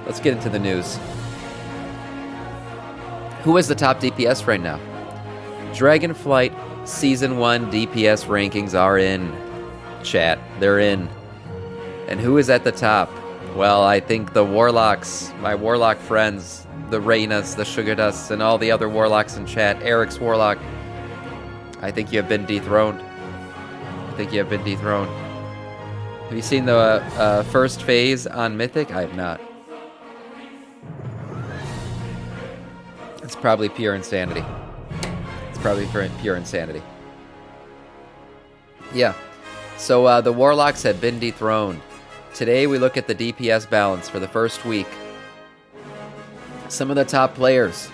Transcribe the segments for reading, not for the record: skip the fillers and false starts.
let's get into the news. Who is the top DPS right now? Dragonflight Season 1 DPS rankings are in, chat. They're in. And who is at the top? Well, I think the Warlocks, my Warlock friends, the Reynas, the Sugar Dusts, and all the other Warlocks in chat. Eric's Warlock. I think you have been dethroned. Have you seen the first phase on Mythic? I have not. It's probably pure insanity. Yeah. So the Warlocks have been dethroned. Today we look at the DPS balance for the first week. Some of the top players.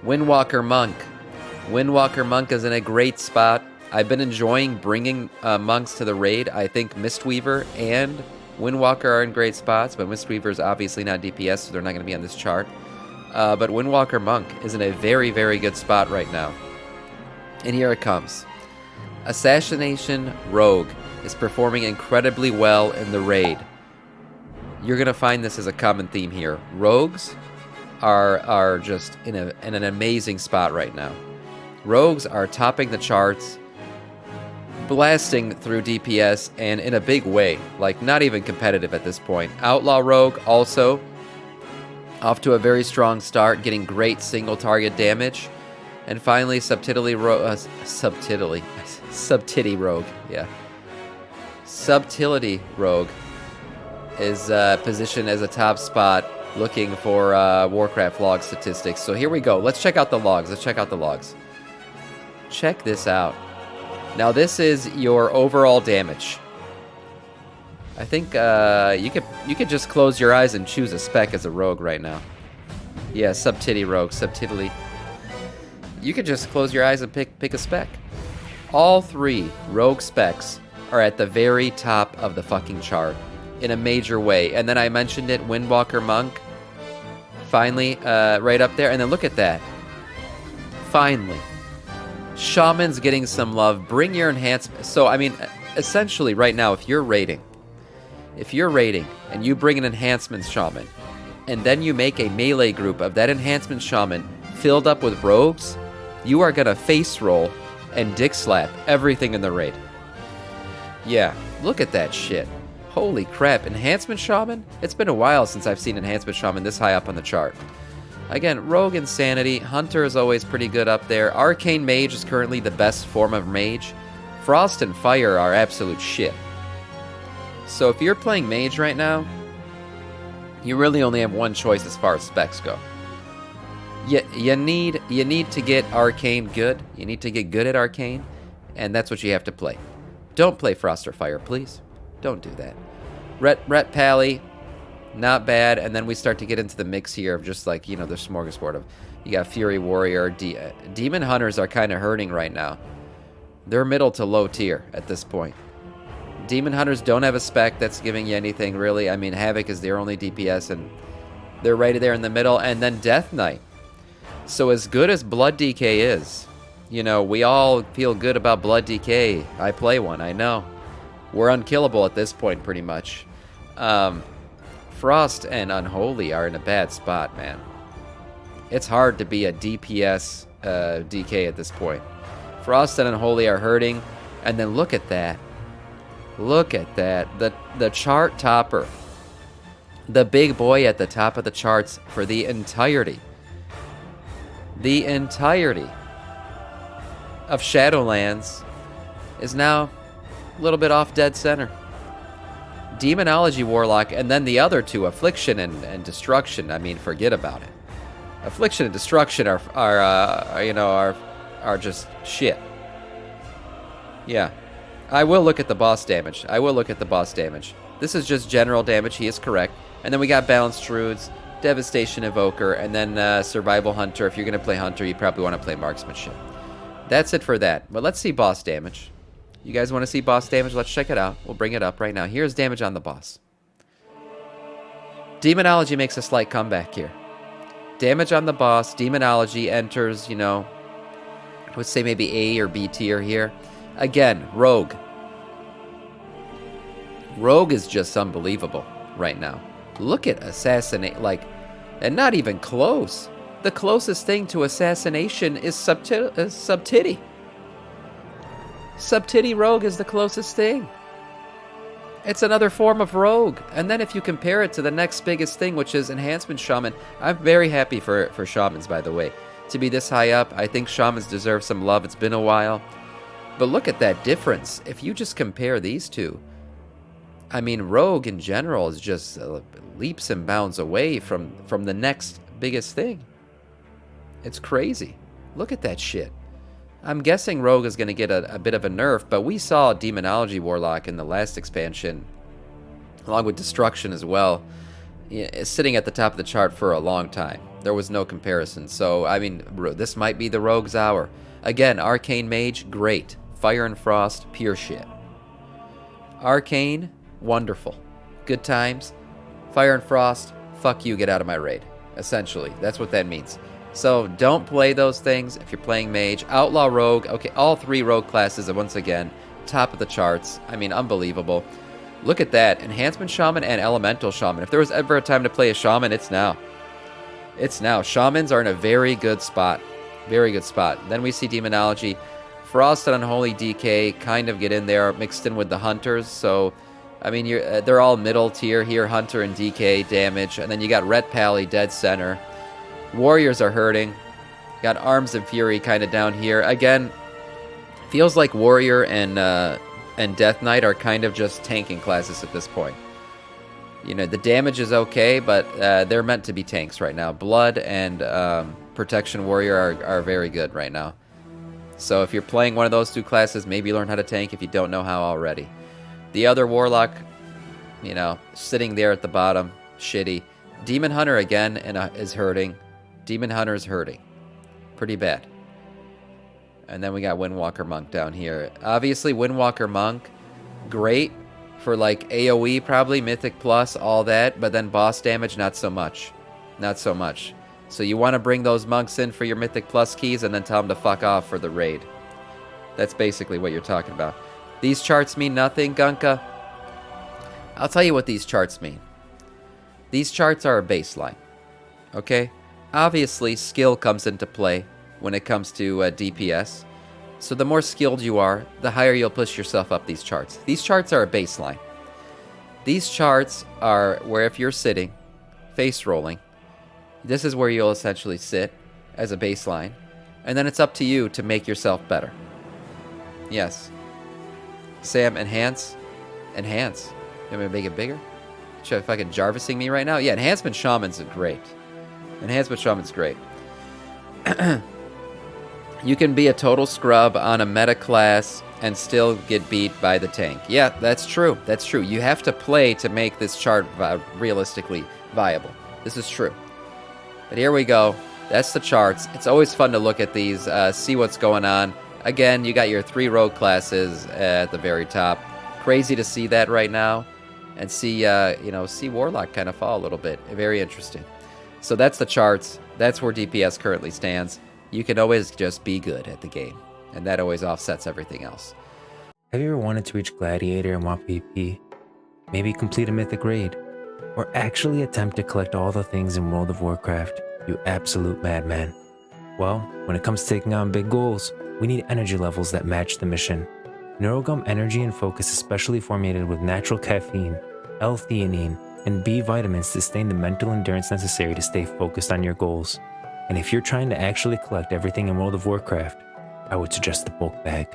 Windwalker Monk. Windwalker Monk is in a great spot. I've been enjoying bringing monks to the raid. I think Mistweaver and Windwalker are in great spots, but Mistweaver is obviously not DPS, so they're not going to be on this chart. But Windwalker Monk is in a very, very good spot right now. And here it comes. Assassination Rogue is performing incredibly well in the raid. You're going to find this as a common theme here. Rogues are just in an amazing spot right now. Rogues are topping the charts, blasting through DPS, and in a big way. Like, not even competitive at this point. Outlaw Rogue also off to a very strong start, getting great single target damage. And finally, Subtitty Rogue. Yeah. Subtility Rogue is positioned as a top spot, looking for Warcraft log statistics. So here we go. Let's check out the logs. Check this out. Now this is your overall damage. I think you could just close your eyes and choose a spec as a rogue right now. Yeah, Subtitty Rogue, Subtility. You could just close your eyes and pick a spec. All three rogue specs are at the very top of the fucking chart in a major way. And then I mentioned it, Windwalker Monk, finally right up there. And then look at that. Finally. Shaman's getting some love. Bring your enhancement. So, I mean, essentially right now, if you're raiding and you bring an enhancement shaman, and then you make a melee group of that enhancement shaman filled up with rogues, you are going to face roll and dick slap everything in the raid. Yeah, look at that shit. Holy crap, enhancement shaman? It's been a while since I've seen enhancement shaman this high up on the chart. Again, Rogue Insanity. Hunter is always pretty good up there. Arcane Mage is currently the best form of Mage. Frost and Fire are absolute shit. So if you're playing Mage right now, you really only have one choice as far as specs go. You need to get Arcane good. You need to get good at Arcane, and that's what you have to play. Don't play Frost or Fire, please. Don't do that. Ret Pally. Not bad, and then we start to get into the mix here of just like, you know, the smorgasbord of, you got Fury Warrior, Demon Hunters are kind of hurting right now. They're middle to low tier at this point. Demon Hunters don't have a spec that's giving you anything really. I mean, Havoc is their only DPS, and they're right there in the middle. And then Death Knight. So as good as Blood DK is, you know, we all feel good about Blood DK. I play one, I know. We're unkillable at this point, pretty much. Frost and Unholy are in a bad spot, man. It's hard to be a DPS DK at this point. Frost and Unholy are hurting. And then look at that. Look at that. The chart topper. The big boy at the top of the charts for the entirety. The entirety of Shadowlands is now a little bit off dead center. Demonology Warlock, and then the other two, Affliction and Destruction. I mean, forget about it. Affliction and Destruction are just shit. Yeah, I will look at the boss damage. This is just general damage. He is correct. And then we got Balanced Druids, Devastation Evoker, and then Survival Hunter. If you're gonna play Hunter, you probably want to play Marksmanship. That's it for that. But let's see boss damage. You guys want to see boss damage? Let's check it out. We'll bring it up right now. Here's damage on the boss. Demonology makes a slight comeback here. Damage on the boss. Demonology enters, you know, I would say maybe A or B tier here. Again, Rogue. Rogue is just unbelievable right now. Look at assassinate, like, and not even close. The closest thing to assassination is subtitty. Subtitty rogue is the closest thing. It's another form of rogue. And then if you compare it to the next biggest thing, which is enhancement shaman, I'm very happy for shamans, by the way. To be this high up, I think shamans deserve some love. It's been a while. But look at that difference. If you just compare these two, I mean, rogue in general is just leaps and bounds away from the next biggest thing. It's crazy. Look at that shit. I'm guessing rogue is going to get a bit of a nerf, but we saw demonology warlock in the last expansion, along with destruction as well, sitting at the top of the chart for a long time. There was no comparison. So, I mean, this might be the rogue's hour. Again, arcane mage, great. Fire and frost, pure shit. Arcane, wonderful. Good times. Fire and frost, fuck you, get out of my raid. Essentially, that's what that means. So don't play those things if you're playing mage. Outlaw rogue, okay, all 3 rogue classes are once again top of the charts. I mean, unbelievable. Look at that, enhancement shaman and elemental shaman. If there was ever a time to play a shaman, it's now. It's now. Shamans are in a very good spot. Very good spot. Then we see demonology. Frost and Unholy DK kind of get in there, mixed in with the Hunters. So, I mean, they're all middle tier here, Hunter and DK damage. And then you got Ret Pally, dead center. Warriors are hurting. Got Arms and Fury kind of down here. Again, feels like Warrior and Death Knight are kind of just tanking classes at this point. You know, the damage is okay, but they're meant to be tanks right now. Blood and Protection Warrior are very good right now. So if you're playing one of those 2 classes, maybe learn how to tank if you don't know how already. The other Warlock, you know, sitting there at the bottom, shitty. Demon Hunter again is hurting. Demon Hunter is hurting. Pretty bad. And then we got Windwalker Monk down here. Obviously, Windwalker Monk, great for like AoE probably, Mythic Plus, all that. But then boss damage, not so much. Not so much. So you want to bring those monks in for your Mythic Plus keys and then tell them to fuck off for the raid. That's basically what you're talking about. These charts mean nothing, Gunka. I'll tell you what these charts mean. These charts are a baseline. Okay? Obviously, skill comes into play when it comes to DPS. So the more skilled you are, the higher you'll push yourself up these charts. These charts are a baseline. These charts are where if you're sitting, face rolling, this is where you'll essentially sit as a baseline. And then it's up to you to make yourself better. Yes. Sam, enhance. Enhance. You want me to make it bigger? Should I fucking Jarvising me right now? Yeah, Enhancement Shaman's great. Enhancement Shaman's great. You can be a total scrub on a meta class and still get beat by the tank. Yeah, that's true. That's true. You have to play to make this chart realistically viable. This is true. But here we go. That's the charts. It's always fun to look at these, see what's going on. Again, you got your 3 rogue classes at the very top. Crazy to see that right now. And see, see Warlock kind of fall a little bit. Very interesting. So that's the charts. That's where DPS currently stands. You can always just be good at the game. And that always offsets everything else. Have you ever wanted to reach Gladiator and want PvP? Maybe complete a mythic raid? Or actually attempt to collect all the things in World of Warcraft, you absolute madman. Well, when it comes to taking on big goals, we need energy levels that match the mission. Neurogum Energy and Focus is specially formulated with natural caffeine, L-theanine, and B vitamins to sustain the mental endurance necessary to stay focused on your goals. And if you're trying to actually collect everything in World of Warcraft, I would suggest the bulk bag.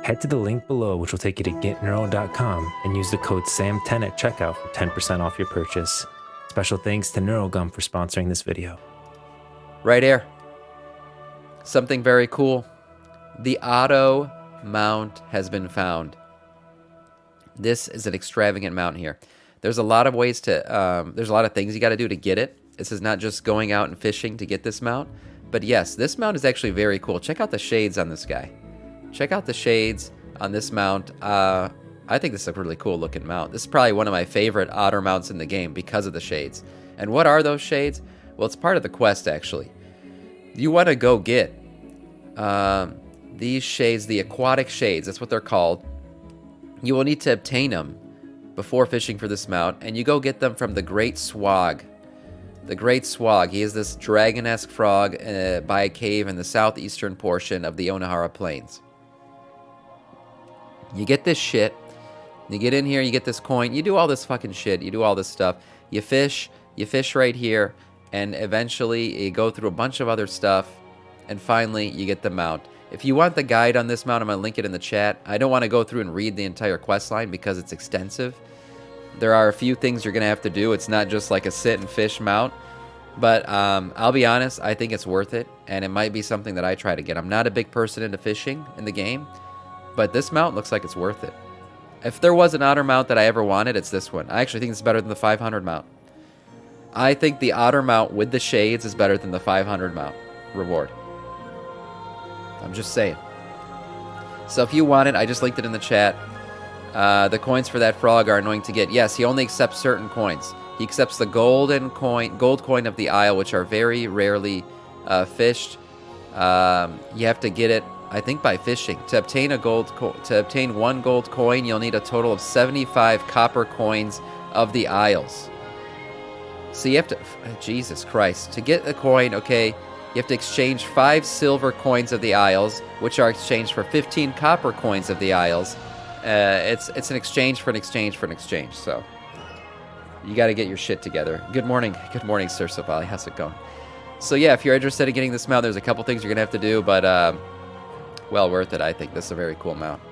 Head to the link below, which will take you to getneuro.com, and use the code SAM10 at checkout for 10% off your purchase. Special thanks to Neurogum for sponsoring this video. Right here. Something very cool. The auto mount has been found. This is an extravagant mount here. There's a lot of ways to, there's a lot of things you got to do to get it. This is not just going out and fishing to get this mount. But yes, this mount is actually very cool. Check out the shades on this guy. Check out the shades on this mount. I think this is a really cool looking mount. This is probably one of my favorite Otter mounts in the game because of the shades. And what are those shades? Well, it's part of the quest, actually. You want to go get these shades, the aquatic shades. That's what they're called. You will need to obtain them before fishing for this mount, and you go get them from the Great Swag. The Great Swag. He is this dragon-esque frog by a cave in the southeastern portion of the Onahara Plains. You get this shit. You get in here, you get this coin. You do all this fucking shit. You do all this stuff. You fish right here, and eventually you go through a bunch of other stuff, and finally you get the mount. If you want the guide on this mount, I'm going to link it in the chat. I don't want to go through and read the entire quest line because it's extensive. There are a few things you're going to have to do. It's not just like a sit and fish mount. But I'll be honest, I think it's worth it. And it might be something that I try to get. I'm not a big person into fishing in the game. But this mount looks like it's worth it. If there was an Otter mount that I ever wanted, it's this one. I actually think it's better than the 500 mount. I think the Otter mount with the shades is better than the 500 mount reward. I'm just saying. So if you want it, I just linked it in the chat. The coins for that frog are annoying to get. Yes, he only accepts certain coins. He accepts the gold coin of the Isle, which are very rarely fished. You have to get it, I think, by fishing. To obtain one gold coin, you'll need a total of 75 copper coins of the Isles. So you have to, Jesus Christ, to get a coin, okay, you have to exchange 5 silver coins of the Isles, which are exchanged for 15 copper coins of the Isles. It's an exchange for an exchange for an exchange, so you got to get your shit together. Good morning, Sir Savali. How's it going? So yeah, if you're interested in getting this mount, there's a couple things you're gonna have to do, but well worth it. I think this is a very cool mount.